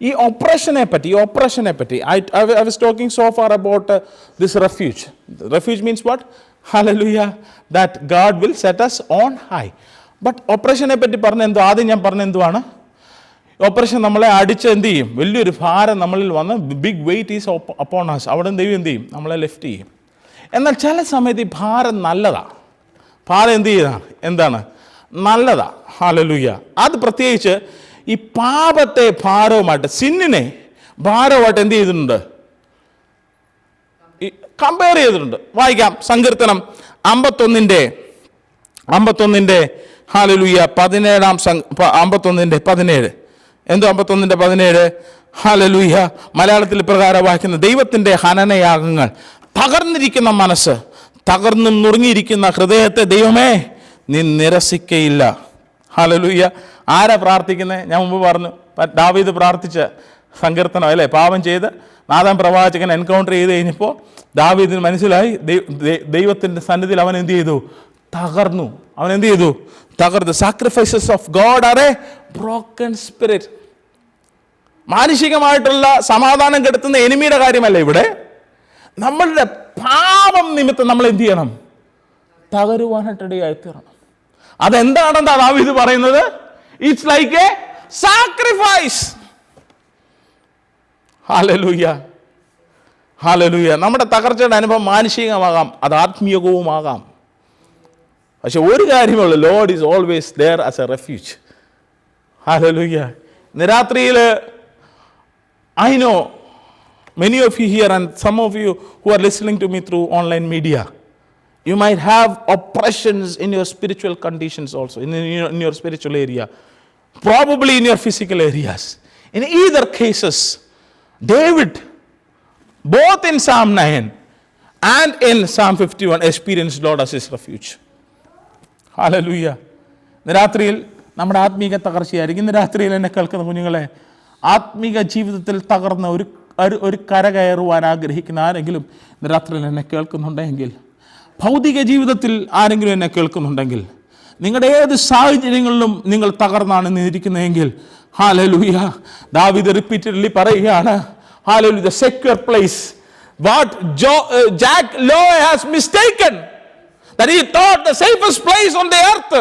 ഈ ഓപ്പറേഷനെ പറ്റി I was talking so far about this refuge. Refuge means what? Hallelujah that God will set us on high. But ഓപ്പറേഷനെ പറ്റി ആദ്യം ഞാൻ പറഞ്ഞ എന്തുവാണ്? ഓപ്പറേഷൻ നമ്മളെ അടിച്ച് എന്ത് ചെയ്യും? വലിയൊരു ഭാരം നമ്മളിൽ വന്ന് big weight is upon us. അവിടെ ദൈവം എന്ത് ചെയ്യും? നമ്മളെ ലിഫ്റ്റ് ചെയ്യും. എന്നാൽ ചില സമയത്ത് ഈ ഭാരം നല്ലതാണ്. ഭാരം എന്താണ്? നല്ലതാണ്. ഹല്ലേലൂയ അത് പ്രത്യേകിച്ച് ഈ പാപത്തെ ഭാരവുമായിട്ട്, സിന്നിനെ ഭാരവുമായിട്ട് എന്ത് ചെയ്തിട്ടുണ്ട്? കമ്പയർ ചെയ്തിട്ടുണ്ട്. വായിക്കാം. സങ്കീർത്തനം 51 ഹല്ലേലൂയ 17 എന്തോ 51:17 ഹല്ലേലൂയ മലയാളത്തിൽ പ്രകാരം വായിക്കുന്ന ദൈവത്തിൻ്റെ ഹനനയാഗങ്ങൾ, തകർന്നിരിക്കുന്ന മനസ്സ്, തകർന്നും നുറുങ്ങിയിരിക്കുന്ന ഹൃദയത്തെ ദൈവമേ നീ നിരസിക്കയില്ല. ഹല്ലേലൂയ ആരാ പ്രാർത്ഥിക്കുന്നത്? ഞാൻ മുമ്പ് പറഞ്ഞു, ദാവീദ് പ്രാർത്ഥിച്ച സങ്കീർത്തനം അല്ലേ? പാപം ചെയ്ത് നാഥാൻ പ്രവാചകൻ എൻകൗണ്ടർ ചെയ്ത് കഴിഞ്ഞപ്പോൾ ദാവീദിന് മനസ്സിലായി ദൈവത്തിൻ്റെ സന്നിധിയിൽ അവൻ എന്ത് ചെയ്തു? തകർന്നു. തകർന്നു. Sacrifices of God are a broken spirit. മാനുഷികമായിട്ടുള്ള സമാധാനം കെടുത്തുന്ന എനിമിയുടെ കാര്യമല്ല ഇവിടെ. നമ്മളുടെ പാപം നിമിത്തം നമ്മൾ എന്ത് ചെയ്യണം? തകരുവാനായിട്ടിടയായി തീരണം. അതെന്താണെന്നാ ദാവീദ് പറയുന്നത്? It's like a sacrifice. Hallelujah hallelujah നമ്മുടെ തകർച്ചയുടെ അനുഭവം മാനുഷികമാകാം, അത് ആത്മീയവുമാകാം. പക്ഷെ ഒരു കാര്യമുള്ളൂ, Lord is always there as a refuge. Hallelujah ഇന്ന് രാത്രിയിൽ I know many of you here and some of you who are listening to me through online media, you might have oppressions in your spiritual conditions also, in your spiritual area, probably in your physical areas. In either cases, David, both in Psalm 9 and in Psalm 51, experienced Lord as his refuge. Hallelujah. ഇന്ന് രാത്രിയിൽ നമ്മുടെ ആത്മീക തകർച്ചയായിരിക്കും. ഇന്ന് രാത്രിയിൽ എന്നെ കേൾക്കുന്ന കുഞ്ഞുങ്ങളെ, ആത്മീക ജീവിതത്തിൽ തകർന്ന ഒരു കര കയറുവാൻ ആഗ്രഹിക്കുന്ന ആരെങ്കിലും ഇന്ന് രാത്രിയിൽ എന്നെ കേൾക്കുന്നുണ്ടെങ്കിൽ, ഭൗതിക ജീവിതത്തിൽ ആരെങ്കിലും എന്നെ കേൾക്കുന്നുണ്ടെങ്കിൽ, നിങ്ങളുടെ ഏത് സാഹചര്യങ്ങളിലും നിങ്ങൾ തകർന്നാണ് ഇരിക്കുന്നതെങ്കിൽ, ഹല്ലേലൂയ ദാവീദ് റിപ്പീറ്റഡ്ലി പറയുകയാണ്, hallelujah the secure place what Jack Lowe has mistaken, that he thought the safest place on the earth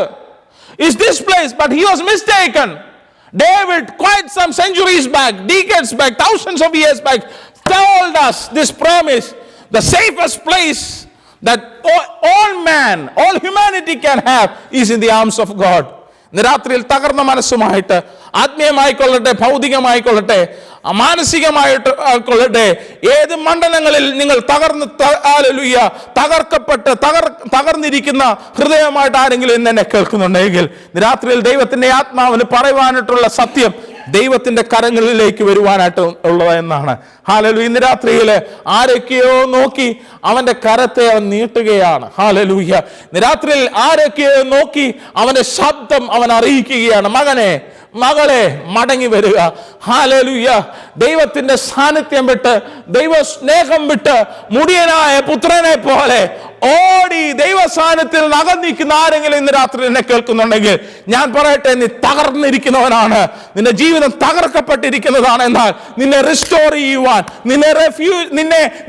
is this place, but he was mistaken. David, quite some centuries back, decades back, thousands of years back, told us this promise: the safest place that all humanity can have is in the arms of God. ഇന്ന് രാത്രിയിൽ തകർന്ന മനസ്സുമായിട്ട്, ആത്മീയമായിക്കൊള്ളട്ടെ, ഭൗതികമായിക്കൊള്ളട്ടെ, മാനസികമായിട്ട് ആയിക്കൊള്ളട്ടെ, ഏത് മണ്ഡലങ്ങളിൽ നിങ്ങൾ തകർന്നിരിക്കുന്ന ഹൃദയമായിട്ട് ആരെങ്കിലും എന്നെ കേൾക്കുന്നുണ്ടെങ്കിൽ, രാത്രിയിൽ ദൈവത്തിൻ്റെ ആത്മാവിന് പറയുവാനായിട്ടുള്ള സത്യം, ദൈവത്തിന്റെ കരങ്ങളിലേക്ക് വരുവാനായിട്ട് ഉള്ളതെന്നാണ്. ഹല്ലേലൂയ. ഇന്ന് രാത്രിയിൽ ആരൊക്കെയോ നോക്കി അവന്റെ കരത്തെ അവൻ നീട്ടുകയാണ്. ഹല്ലേലൂയ. ഇന്ന് രാത്രിയിൽ ആരൊക്കെയോ നോക്കി അവന്റെ ശബ്ദം അവൻ അറിയിക്കുകയാണ്, മകനെ മകളെ മടങ്ങി വരിക. ഹല്ലേലൂയ. ദൈവത്തിന്റെ സാന്നിധ്യം വിട്ട്, ദൈവ സ്നേഹം വിട്ട്, മുടിയനായ പുത്രനെ പോലെ ഓടി ദൈവ സാന്നിധ്യത്തിൽ അകന്നിരിക്കുന്ന ആരെങ്കിലും ഇന്ന് രാത്രി എന്നെ കേൾക്കുന്നുണ്ടെങ്കിൽ ഞാൻ പറയട്ടെ, നീ തകർന്നിരിക്കുന്നവനാണ്, നിന്റെ ജീവിതം തകർക്കപ്പെട്ടിരിക്കുന്നതാണ്. എന്നാൽ നിന്നെ റിസ്റ്റോർ ചെയ്യുവാൻ,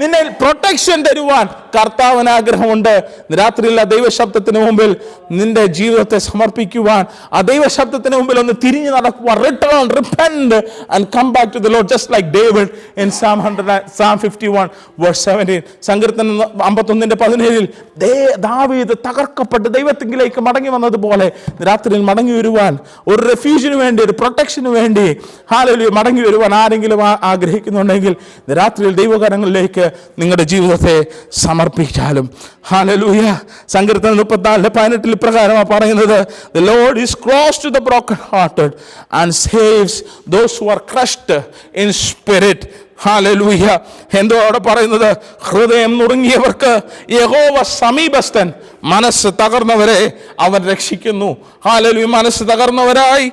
നിന്നെ പ്രൊട്ടക്ഷൻ തരുവാൻ കർത്താവിന് ആഗ്രഹമുണ്ട്. രാത്രിയിൽ ആ ദൈവശബ്ദത്തിന് മുമ്പിൽ നിന്റെ ജീവിതത്തെ സമർപ്പിക്കുവാൻ, ആ ദൈവശബ്ദത്തിന് മുമ്പിൽ ഒന്ന് തിരിഞ്ഞു നടക്കുവാൻ, return, repent and come back to the Lord, just like David in Psalm 51 verse 17. സങ്കീർത്തനം 51:17 ദാവീദ് തകർക്കപ്പെട്ട് ദൈവത്തിലേക്ക് മടങ്ങി വന്നതുപോലെ രാത്രിയിൽ മടങ്ങി വരുവാൻ, ഒരു റെഫ്യൂജിന് വേണ്ടി, ഒരു പ്രൊട്ടക്ഷന് വേണ്ടി ഹല്ലേലൂയ മടങ്ങി വരുവാൻ ആരെങ്കിലും ആഗ്രഹിക്കുന്നുണ്ടെങ്കിൽ രാത്രിയിൽ ദൈവകരങ്ങളിലേക്ക് നിങ്ങളുടെ ജീവിതത്തെ സമർപ്പിച്ചാലും. ഹല്ലേലൂയ. സങ്കീർത്തനം 34:18 ഇപ്രകാരമാണ് പറയുന്നത്, The Lord is close to the broken hearted and saves those who are crushed in spirit. Hallelujah. എന്തോ അവിടെ പറയുന്നത്, ഹൃദയം നുറുങ്ങിയവർക്ക് യഹോവ സമീപസ്ഥൻ, മനസ്സ് തകർന്നവരെ അവൻ രക്ഷിക്കുന്നു. ഹല്ലേലൂയ. മനസ്സ് തകർന്നവരായി,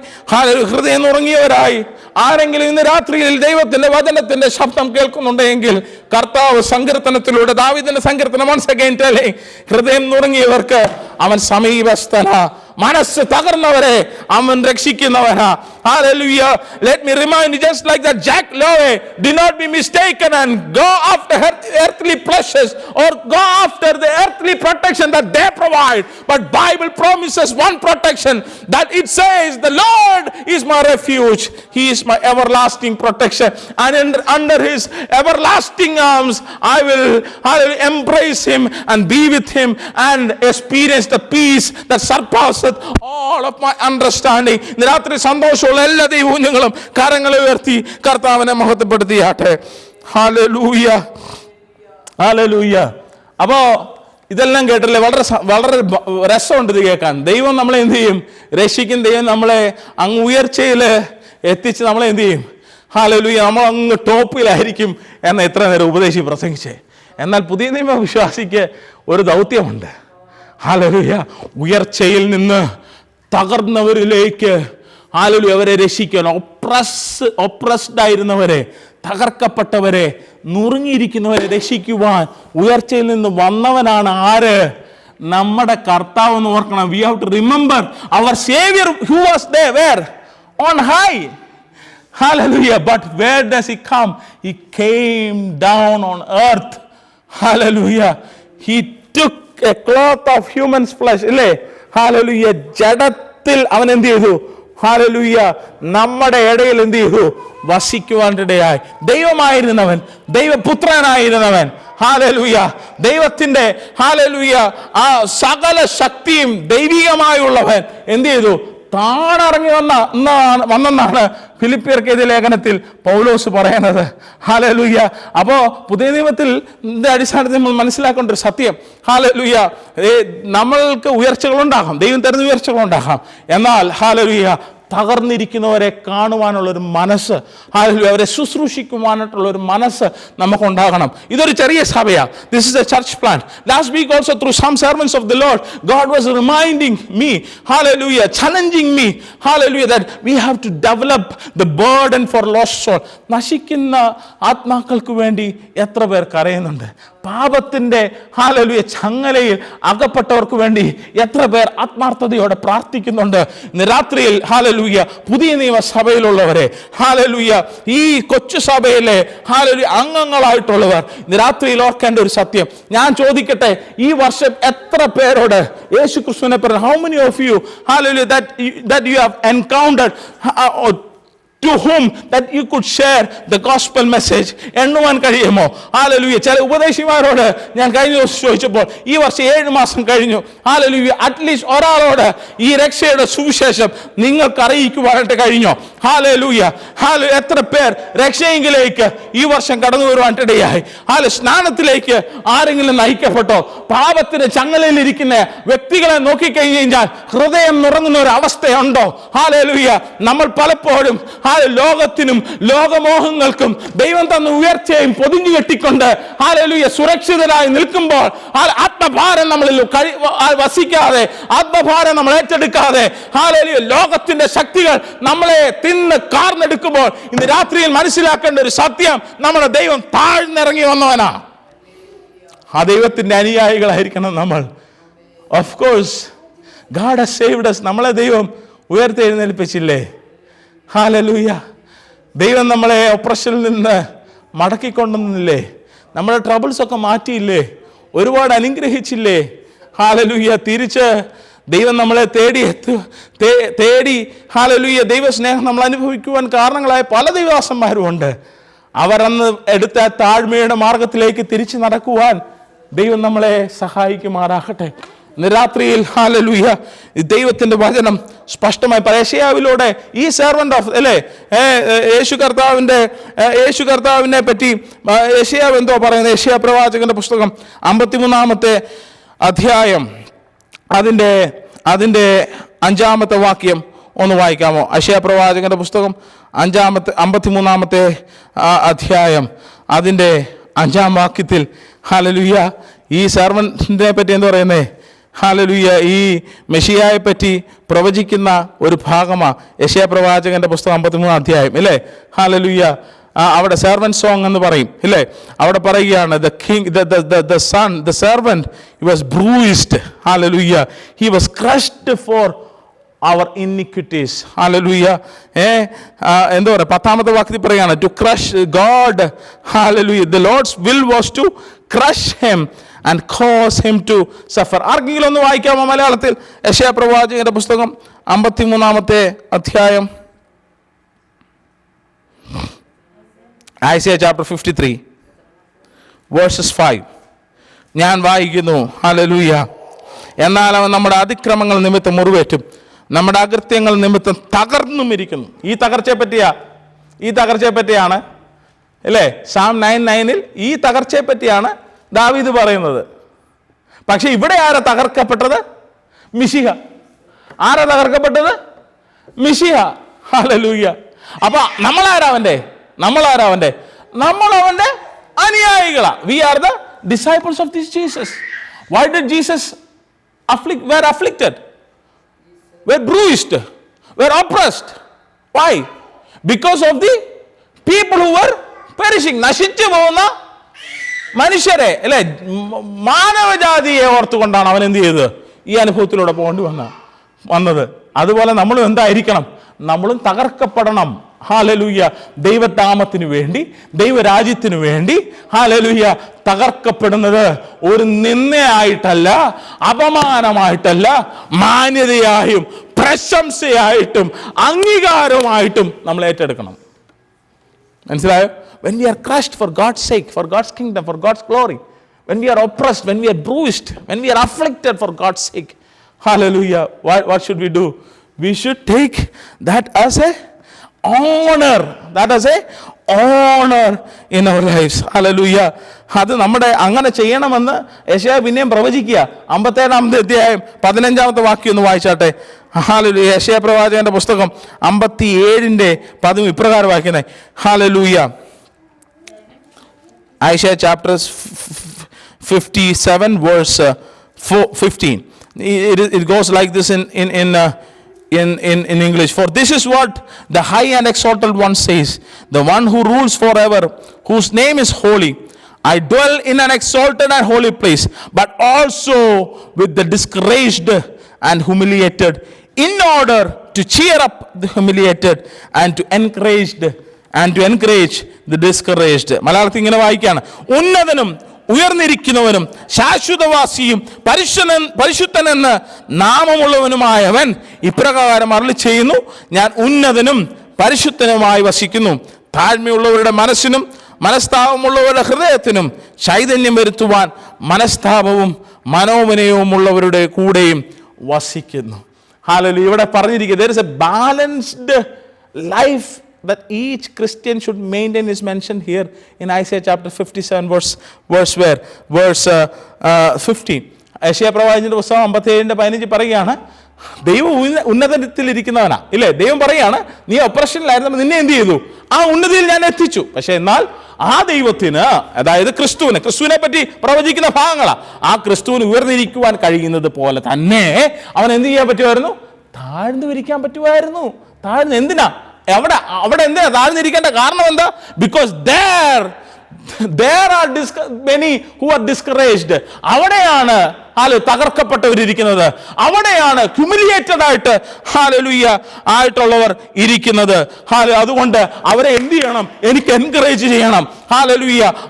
ഹൃദയം നുറുങ്ങിയവരായി ആരെങ്കിലും ഇന്ന് രാത്രിയിൽ ദൈവത്തിന്റെ വചനത്തിന്റെ ശബ്ദം കേൾക്കുന്നുണ്ടെങ്കിൽ കർത്താവ് സങ്കീർത്തനത്തിലൂടെ, ദാവീദിന്റെ സങ്കീർത്തനം once again telling, ഹൃദയം നുറുങ്ങിയവർക്ക് അവൻ സമീപസ്ഥനാ, മനസ്സ് തകർന്നവരെ അവൻ രക്ഷിക്കുന്നവനാ. Hallelujah. Let me remind you, just like that Jack Lowe did not be mistaken and go after earthly pleasures or go after the earthly protection that they provide, but Bible promises one protection, that it says the Lord is my refuge, he is my everlasting protection, and under his everlasting arms I will embrace him and be with him and experience the peace that surpasses all of my understanding. രാത്രി സന്തോഷമുള്ള എല്ലാ ദൈവകുഞ്ഞുങ്ങളും കരങ്ങളെ ഉയർത്തി കർത്താവിനെ മഹത്വപ്പെടുത്തിയാട്ടെ. Hallelujah, hallelujah. അപ്പോ ഇതെല്ലാം കേട്ടല്ലേ, വളരെ രസമുണ്ട് ഇത് കേൾക്കാൻ. ദൈവം നമ്മളെ എന്ത് ചെയ്യും? രക്ഷിക്കും. ദൈവം നമ്മളെ അങ്ങ് ഉയർച്ചയിൽ എത്തിച്ച് നമ്മളെ എന്ത് ചെയ്യും? ഹല്ലേലൂയ. നമ്മൾ അങ്ങ് ടോപ്പിലായിരിക്കും എന്ന് എത്ര നേരം ഉപദേശി പ്രസംഗിച്ചേ. എന്നാൽ പുതിയ നിയമ വിശ്വാസിക്ക് ഒരു ദൗത്യമുണ്ട്. ഹല്ലേലൂയ. ഉയർച്ചയിൽ നിന്ന് തകർന്നവരിലേക്ക് ഹല്ലേലൂയ അവരെ രക്ഷിക്കാൻ, ഒപ്രസ്ഡ് ആയിരുന്നവരെ, തകർക്കപ്പെട്ടവരെ, നുറുങ്ങിയിരിക്കുന്നവരെ രക്ഷിക്കുവാൻ ഉയർച്ചയിൽ നിന്ന് വന്നവനാണ് ആര്? നമ്മുടെ കർത്താവ് എന്ന് ഓർക്കണം. We have to remember our Savior who was there, where? On high. Hallelujah. But where does he come? He came down on earth. Hallelujah. He took a cloth of human's flesh. ഇല്ലേ? Hallelujah. ജഡത്തിൽ അവൻ എന്ത് ചെയ്തു? Hallelujah. നമ്മുടെ ഇടയിൽ എന്ത് ചെയ്തു? വസിക്കുവാനിടയായി. ദൈവമായിരുന്നവൻ, ദൈവപുത്രനായിരുന്നവൻ, hallelujah, ദൈവത്തിന്റെ ഹല്ലേലൂയ ആ സകല ശക്തിയും ദൈവികമായുള്ളവൻ എന്ത് ചെയ്തു? താണിറങ്ങി വന്നെന്നാണ് ഫിലിപ്പിയർക്ക് എഴുതിയ ലേഖനത്തിൽ പൗലോസ് പറയുന്നത്. ഹല്ലേലൂയ. അപ്പോ പുതിയ നിയമത്തിൽ അടിസ്ഥാനത്തിൽ നമ്മൾ മനസ്സിലാക്കേണ്ട ഒരു സത്യം, ഹല്ലേലൂയ, നമ്മൾക്ക് ഉയർച്ചകളുണ്ടാകാം, ദൈവം തരുന്ന ഉയർച്ചകളുണ്ടാകാം. എന്നാൽ ഹല്ലേലൂയ തകർന്നിരിക്കുന്നവരെ കാണുവാനുള്ളൊരു മനസ്സ്, ഹല്ലേലൂയ, അവരെ ശുശ്രൂഷിക്കുവാനായിട്ടുള്ളൊരു മനസ്സ് നമുക്കുണ്ടാകണം. ഇതൊരു ചെറിയ സഭയാണ്. This is a church plant. Last week also through some sermons of the Lord God was reminding me, hallelujah, challenging me, hallelujah, that we have to develop the burden for lost soul. നശിക്കുന്ന ആത്മാക്കൾക്ക് വേണ്ടി എത്ര പേർ കരയുന്നുണ്ട്? പാപത്തിന്റെ hallelujah ചങ്ങലയിൽ അകപ്പെട്ടവർക്ക് വേണ്ടി എത്ര പേർ ആത്മാർത്ഥതയോടെ പ്രാർത്ഥിക്കുന്നുണ്ട്? ഇന്ന് രാത്രിയിൽ ഹല്ലേലൂയ പുതിയ നിയമ സഭയിലുള്ളവരെ, ഹല്ലേലൂയ ഈ കൊച്ചു സഭയിലെ ഹല്ലേലൂയ അംഗങ്ങളായിട്ടുള്ളവർ ഇന്ന് രാത്രിയിൽ ഓർക്കേണ്ട ഒരു സത്യം ഞാൻ ചോദിക്കട്ടെ, ഈ വർഷം എത്ര പേരോട് യേശു ക്രിസ്തുവിനെ പറഞ്ഞു, how many of U hallelujah that you have encountered to whom that you could share the gospel message? എണ്ണുവാൻ കഴിയുമോ? ഹല്ലേലൂയ. ചില ഉപദേശിമാരോട് ഞാൻ കഴിഞ്ഞ ദിവസം ചോദിച്ചപ്പോൾ, ഈ വർഷം 7 മാസം കഴിഞ്ഞു, ഹല്ലേലൂയ, അറ്റ്ലീസ്റ്റ് ഒരാളോട് ഈ രക്ഷയുടെ സുവിശേഷം നിങ്ങൾക്ക് അറിയിക്കുവാനായിട്ട് കഴിഞ്ഞോ? ഹല്ലേലൂയ. ഹല്ലേലൂയ. എത്ര പേർ രക്ഷയെങ്കിലേക്ക് ഈ വർഷം കടന്നു വരുവാനിടയായി? സ്നാനത്തിലേക്ക് ആരെങ്കിലും നയിക്കപ്പെട്ടോ? പാപത്തിന് ചങ്ങലയിൽ ഇരിക്കുന്ന വ്യക്തികളെ നോക്കിക്കഴിഞ്ഞാൽ ഹൃദയം നുറങ്ങുന്ന ഒരു അവസ്ഥയുണ്ടോ? ഹല്ലേലൂയ. നമ്മൾ പലപ്പോഴും ലോകത്തിനും ലോകമോഹങ്ങൾക്കും ദൈവം തന്ന ഉയർച്ചയും പൊതിഞ്ഞു കെട്ടിക്കൊണ്ട് ഹല്ലേലൂയ സുരക്ഷിതരായി നിൽക്കുമ്പോൾ ആത്മഭാരം നമ്മളിൽ വസിക്കാതെ, ആത്മഭാരം നമ്മൾ ഏറ്റെടുക്കാതെ, ഹല്ലേലൂയ ലോകത്തിന്റെ ശക്തികൾ നമ്മളെ തിന്ന് കാർന്നെടുക്കുമ്പോൾ ഇന്ന് രാത്രിയിൽ മനസ്സിലാക്കേണ്ട ഒരു സത്യം, നമ്മുടെ ദൈവം താഴ്ന്നിറങ്ങി വന്നവനാണ്. ആ ദൈവത്തിന്റെ അനുയായികളായിരിക്കണം നമ്മൾ. Of course God has saved us. നമ്മളെ ദൈവം ഉയർത്തെഴുന്നേൽപ്പിച്ചില്ലേ? ഹല്ലേലൂയ. ദൈവം നമ്മളെ ഒപ്രഷനിൽ നിന്ന് മടക്കിക്കൊണ്ടുവന്നില്ലേ? നമ്മുടെ ട്രബിൾസ് ഒക്കെ മാറ്റിയില്ലേ? ഒരുപാട് അനുഗ്രഹിച്ചില്ലേ? ഹല്ലേലൂയ. തിരിച്ച് ദൈവം നമ്മളെ തേടി ഹല്ലേലൂയ ദൈവസ്നേഹം നമ്മൾ അനുഭവിക്കുവാൻ കാരണങ്ങളായ പല ദൈവദാസന്മാരും ഉണ്ട്. അവർ അന്ന് എടുത്ത താഴ്മയുടെ മാർഗത്തിലേക്ക് തിരിച്ചു നടക്കുവാൻ ദൈവം നമ്മളെ സഹായിക്കുമാറാകട്ടെ. ഇന്ന് രാത്രിയിൽ ഹല്ലേലൂയ ദൈവത്തിന്റെ വചനം സ്പഷ്ടമായി യേശയ്യാവിലൂടെ ഈ സെർവന്റ് ഓഫ് യേശു കർത്താവിനെ പറ്റി യേശയ്യാവ് എന്തോ പറയുന്നത്? യേശയ്യാ പ്രവാചകന്റെ പുസ്തകം 53-ാമത്തെ അധ്യായം അതിൻ്റെ 5-ാമത്തെ വാക്യം ഒന്ന് വായിക്കാമോ? യെശയ്യാ പ്രവാചകന്റെ പുസ്തകം 53-ാമത്തെ അധ്യായം അതിൻ്റെ 5-ാം വാക്യത്തിൽ ഹല്ലേലൂയ ഈ സെർവന്റിനെ പറ്റി എന്താ പറയുന്നേ? ഹല്ലേലൂയ ഈ മെഷിയായെ പറ്റി പ്രവചിക്കുന്ന ഒരു ഭാഗമാണ് യെശയ്യാ പ്രവാചകന്റെ പുസ്തകം 53-ാം അധ്യായം, അല്ലേ? ഹല്ലേലൂയ. അവിടെ സെർവന്റ് സോങ് എന്ന് പറയും, ഇല്ലേ? അവിടെ പറയുകയാണ് the servant he was bruised, hallelujah, he was crushed for our iniquities, hallelujah. എന്താ പറയുക? 10-ാമത്തെ വാക്യത്തിൽ പറയുകയാണ് to crush God, hallelujah, the Lord's will was to crush him and cause him to suffer. ആർക്കെങ്കിലും ഒന്ന് വായിക്കാമോ മലയാളത്തിൽ യെശയ്യാ പ്രവാചകന്റെ പുസ്തകം 53-ാമത്തെ അധ്യായം, Isaiah chapter 53 verses 5. ഞാൻ വായിക്കുന്നു, ഹല്ലേലൂയ. എന്നാൽ അവൻ നമ്മുടെ അതിക്രമങ്ങൾ നിമിത്തം മുറിവേറ്റും നമ്മുടെ അകൃത്യങ്ങൾ നിമിത്തം തകർന്നും ഇരിക്കുന്നു. ഈ തകർച്ചയെ പറ്റിയാണ് അല്ലേ Psalm 9:9 ഈ തകർച്ചയെ പറ്റിയാണ് ദാവീദ് പറയുന്നത്. പക്ഷെ ഇവിടെ ആരാ തകർക്കപ്പെട്ടത്? മിശിഹ. ആരാ തകർക്കപ്പെട്ടത്? മിശിഹ. ഹല്ലേലൂയ. അപ്പൊ നമ്മളവന്റെ അനുയായികളാ. We are the disciples of this Jesus. Why did Jesus were afflicted, were bruised, were oppressed? Why? Because of the people who were perishing. നശിച്ചു പോകുന്ന മനുഷ്യരെ, അല്ലെ, മാനവജാതിയെ ഓർത്തുകൊണ്ടാണ് അവൻ എന്ത് ചെയ്തത്? ഈ അനുഭവത്തിലൂടെ പോകേണ്ടി വന്നത്. അതുപോലെ നമ്മളും എന്തായിരിക്കണം? നമ്മളും തകർക്കപ്പെടണം. ഹല്ലേലൂയ. ദൈവനാമത്തിന് വേണ്ടി, ദൈവരാജ്യത്തിന് വേണ്ടി ഹല്ലേലൂയ തകർക്കപ്പെടുന്നത് ഒരു നിന്ദയായിട്ടല്ല, അപമാനമായിട്ടല്ല, മാന്യതയായും പ്രശംസയായിട്ടും അംഗീകാരമായിട്ടും നമ്മൾ ഏറ്റെടുക്കണം. മനസ്സിലായോ? When we are crushed for God's sake, for God's kingdom, for God's glory, when we are oppressed, when we are bruised, when we are afflicted for God's sake, hallelujah, what should we do? We should take that as a honor, in our lives. Hallelujah. അത് നമ്മുടെ അങ്ങനെ ചെയ്യണമെന്ന് യെശയ്യാ പിന്നെയും പ്രവചിക്കുക. 57-ാമത്തെ അധ്യായം 15-ാമത്തെ വാക്യം ഒന്ന് വായിച്ചാട്ടെ. Hallelujah. യെശയ്യാ പ്രവാചകന്റെ പുസ്തകം 57-ന്റെ 10 ഇപ്രകാരം വായിക്കുന്നത്. Hallelujah. Isaiah chapter 57 verse 15. It goes like this in English. For this is what the high and exalted one says, the one who rules forever, whose name is holy. I dwell in an exalted and holy place, but also with the discouraged and humiliated, in order to cheer up the humiliated and to encourage the discouraged. മലയാളത്തിൽ ഇങ്ങനെ വായിക്കുകയാണ്. ഉന്നതനും ഉയർന്നിരിക്കുന്നവനും ശാശ്വതവാസിയും പരിശുദ്ധനെന്ന് നാമമുള്ളവനുമായവൻ ഇപ്രകാരം അരുളി ചെയ്യുന്നു, ഞാൻ ഉന്നതനും പരിശുദ്ധനുമായി വസിക്കുന്നു. താഴ്മയുള്ളവരുടെ മനസ്സിനും മനസ്താപമുള്ളവരുടെ ഹൃദയത്തിനും ചൈതന്യം വരുത്തുവാൻ മനസ്താപവും മനോവിനയവുമുള്ളവരുടെ കൂടെയും വസിക്കുന്നു. ഹല്ലേലൂയ. ഇവിടെ പറഞ്ഞിരിക്കുക, there is a balanced life that each Christian should maintain is mentioned here in Isaiah chapter 57 verse 15. യെശയ്യാ പ്രവാചകന്റെ പുസ്തകം 57-ന്റെ 15 പറയുകയാണ്, ദൈവം ഉന്നതത്തിലിരിക്കുന്നവനാ, ഇല്ലേ? ദൈവം പറയാണ്, നീ ഓപ്പറേഷനിലായിരുന്നപ്പോൾ നിന്നെ എന്ത് ചെയ്തു? ആ ഉന്നതിയിൽ ഞാൻ എത്തിച്ചു. പക്ഷെ എന്നാൽ ആ ദൈവത്തിന്, അതായത് ക്രിസ്തുവിനെ പറ്റി പ്രവചിക്കുന്ന ഭാഗങ്ങളാ, ആ ക്രിസ്തുവിന് ഉയർന്നിരിക്കുവാൻ കഴിയുന്നത് പോലെ തന്നെ അവൻ എന്ത് ചെയ്യാൻ പറ്റുമായിരുന്നു? താഴ്ന്നു ഇരിക്കാൻ പറ്റുമായിരുന്നു. താഴ്ന്ന് എന്തിനാ? അവിടെ എന്തിനാ താഴ്ന്നിരിക്കേണ്ട കാരണം എന്താ? Because there are many who are discouraged. അവിടെയാണ് തകർക്കപ്പെട്ടവരിയ്ക്കുന്നത്. അവിടെയാണ് ഹ്യൂമിലിയേറ്റഡ് ആയിട്ട് ആയിട്ടുള്ളവർ ഇരിക്കുന്നത്. അതുകൊണ്ട് അവരെ എന്ത് ചെയ്യണം? എനിക്ക് എൻകറേജ് ചെയ്യണം.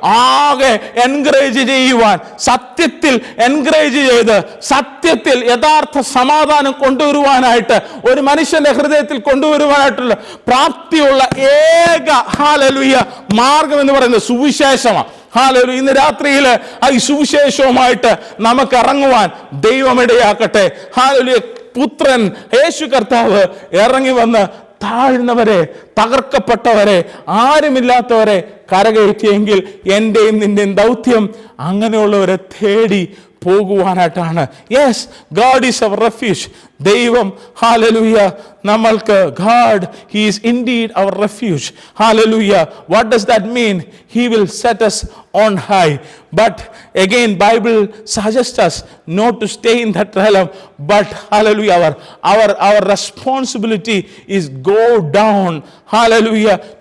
ആകെ എൻകറേജ് ചെയ്യുവാൻ, സത്യത്തിൽ എൻകറേജ് ചെയ്ത് സത്യത്തിൽ യഥാർത്ഥ സമാധാനം കൊണ്ടുവരുവാനായിട്ട്, ഒരു മനുഷ്യന്റെ ഹൃദയത്തിൽ കൊണ്ടുവരുവാനായിട്ടുള്ള പ്രാപ്തിയുള്ള ഏക മാർഗം എന്ന് പറയുന്നത് സുവിശേഷമാണ്. ഇന്ന് രാത്രിയിൽ ഈ സുവിശേഷവുമായിട്ട് നമുക്ക് ഇറങ്ങുവാൻ ദൈവം ഇടയാക്കട്ടെ. പുത്രൻ യേശു കർത്താവ് ഇറങ്ങി വന്ന് താഴ്ന്നവരെ, തകർക്കപ്പെട്ടവരെ, ആരുമില്ലാത്തവരെ കരകയറ്റിയെങ്കിൽ എന്റെയും നിന്റെയും ദൗത്യം അങ്ങനെയുള്ളവരെ തേടി പോകുവാനായിട്ടാണ്. Yes, God is our refuge. ദൈവം നമ്മൾക്ക് God, He is indeed our refuge. Hallelujah. What does that mean? He will set us on high. But again, Bible suggests us not to stay in that realm, but our responsibility is go down,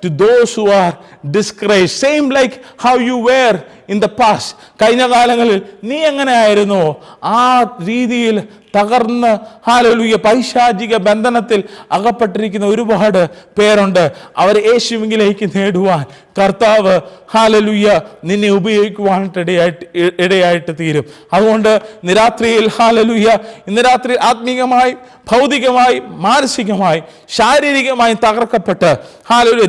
to those who are discouraged. Same like how you were in the past. കഴിഞ്ഞ കാലങ്ങളിൽ നീ എങ്ങനെ ആയിരുന്നോ ആ രീതിയിൽ തകർന്ന് പൈശാചിക ബന്ധനത്തിൽ അകപ്പെട്ടിരിക്കുന്ന ഒരുപാട് പേരുണ്ട്. അവർ യേശുവിലേക്ക് നേടുവാൻ കർത്താവ് നിന്നെ ഉപയോഗിക്കുവാനായിട്ട് ഇടയായിട്ട് തീരും. അതുകൊണ്ട് ഇന്ന് രാത്രി ആത്മീകമായി, ഭൗതികമായി, മാനസികമായി, ശാരീരികമായി തകർക്കപ്പെട്ട്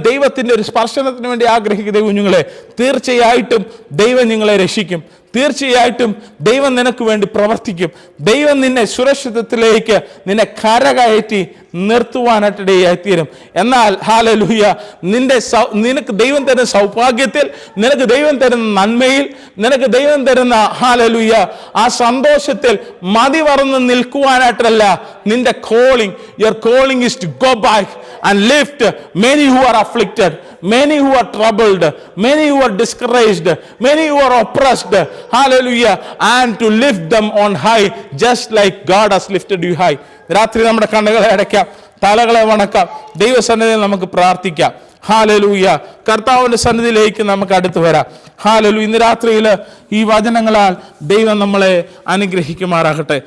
ദൈവത്തിന്റെ ഒരു സ്പർശനത്തിന് വേണ്ടി ആഗ്രഹിക്കുന്ന കുഞ്ഞുങ്ങളെ, തീർച്ചയായിട്ടും ദൈവം നിങ്ങളെ രക്ഷിക്കും. തീർച്ചയായിട്ടും ദൈവം നിനക്ക് വേണ്ടി പ്രവർത്തിക്കും. ദൈവം നിന്നെ സുരക്ഷിതത്തിലേക്ക് നിന്നെ കരകയറ്റി നിർത്തുവാനായിട്ടിടയായിത്തീരും. എന്നാൽ നിനക്ക് ദൈവം തരുന്ന സൗഭാഗ്യത്തിൽ, നിനക്ക് ദൈവം തരുന്ന നന്മയിൽ, നിനക്ക് ദൈവം തരുന്ന ആ സന്തോഷത്തിൽ മതിമറന്ന് നിൽക്കുവാനായിട്ടല്ല നിന്റെ calling. Your calling is to go back and lift many who are afflicted, many who are troubled, many who are discouraged, many who are oppressed, and to lift them on high just like God has lifted you high. രാത്രി നമ്മുടെ കണ്ണുകളെ അടയ്ക്കാം, തലകളെ വണക്കാം, ദൈവസന്നിധിയിൽ നമുക്ക് പ്രാർത്ഥിക്കാം. കർത്താവിന്റെ സന്നിധിയിലേക്ക് നമുക്ക് അടുത്ത് വരാം. ഇന്ന് രാത്രിയിൽ ഈ വചനങ്ങളാൽ ദൈവം നമ്മളെ അനുഗ്രഹിക്കുമാറാകട്ടെ.